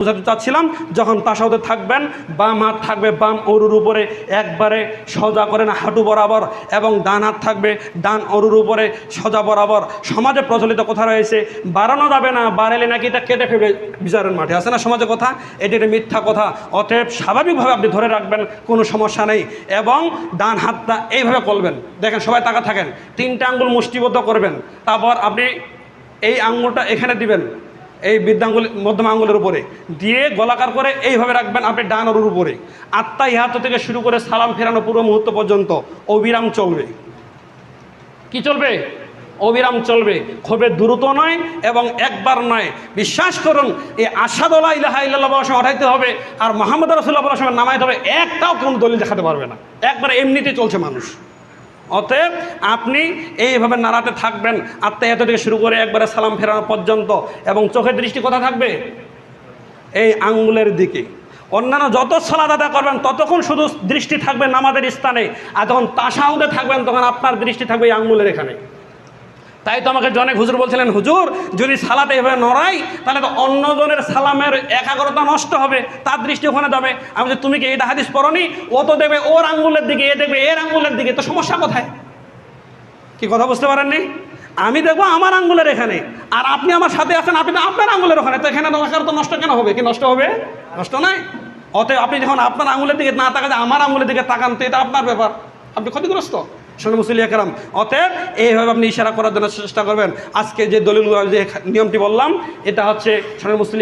বুঝাতে চাচ্ছিলাম, যখন তাসাউদে থাকবেন বাম হাত থাকবে বাম অরুর উপরে একবারে সোজা করে না হাঁটু বরাবর, এবং ডান হাত থাকবে ডান অরুর উপরে সোজা বরাবর। সমাজে প্রচলিত কথা রয়েছে বাড়ানো যাবে না, বাড়ালে নাকি এটা কেটে ফেলবে বিচারের মাঠে, আছে না সমাজে কথা? এটি একটা মিথ্যা কথা। অতএব স্বাভাবিকভাবে আপনি ধরে রাখবেন, কোনো সমস্যা নেই, এবং ডান হাতটা এইভাবে করবেন। দেখেন সবাই তাকা থাকেন, 3টে আঙ্গুল মুষ্টিবদ্ধ করবেন, তারপর আপনি এই আঙ্গুলটা এখানে দিবেন, এই বৃদ্ধাঙ্গুল মধ্যম আঙ্গুলের উপরে দিয়ে গোলাকার করে এইভাবে রাখবেন আপনি ডান অরুর উপরে। আত্মাহিয়াত থেকে শুরু করে সালাম ফেরানো পুরো মুহূর্ত পর্যন্ত অবিরাম চলবে। কি চলবে? অবিরাম চলবে, খুবই দ্রুত নয় এবং একবার নয়। বিশ্বাস করুন, এই আশহাদু লা ইলাহা ইল্লাল্লাহ বলার সময় ওঠাইতে হবে, আর মুহাম্মদ রাসূলুল্লাহ বলার সময় নামাইতে হবে, একটাও কোনো দলিল দেখাতে পারবে না, একবার এমনিতেই চলছে মানুষ। অতএব আপনি এইভাবে নাড়াতে থাকবেন আত্মাহিয়াত থেকে শুরু করে একবারে সালাম ফেরানো পর্যন্ত, এবং চোখের দৃষ্টি কোথায় থাকবে? এই আঙ্গুলের দিকে। অন্যান্য যত সালাত আদায় করবেন ততক্ষণ শুধু দৃষ্টি থাকবে নামাজের স্থানে, আর যখন তাশাহুদে থাকবেন তখন আপনার দৃষ্টি থাকবে এই আঙ্গুলের এখানে। তাই তো আমাকে জনেক হুজুর বলছিলেন, হুজুর যদি সালাতে এভাবে নড়াই তাহলে তো অন্যজনের সালামের একাগ্রতা নষ্ট হবে, তার দৃষ্টি ওখানে যাবে। আমি যে তুমি কি এইটা হাদিস পড়নি? ও তো দেবে ওর আঙ্গুলের দিকে, এ দেখবে এর আঙ্গুলের দিকে, তো সমস্যা কোথায়? কি কথা বুঝতে পারেননি? আমি দেখবো আমার আঙ্গুলের এখানে, আর আপনি আমার সাথে আছেন, আপনি তো আপনার আঙ্গুলের ওখানে, তো এখানে তো নষ্ট কেন হবে? কি নষ্ট হবে? নষ্ট নাই। অতএব আপনি যখন আপনার আঙ্গুলের দিকে না তাকান, আমার আঙ্গুলের দিকে তাকান, তো এটা আপনার ব্যাপার, আপনি ক্ষতিগ্রস্ত। শোনেন মুসলিয়া কেরাম, অতএব এইভাবে আপনি ইশারা করার জন্য চেষ্টা করবেন। আজকে যে দলিল, যে নিয়মটি বললাম, এটা হচ্ছে শোনেন মুসলিম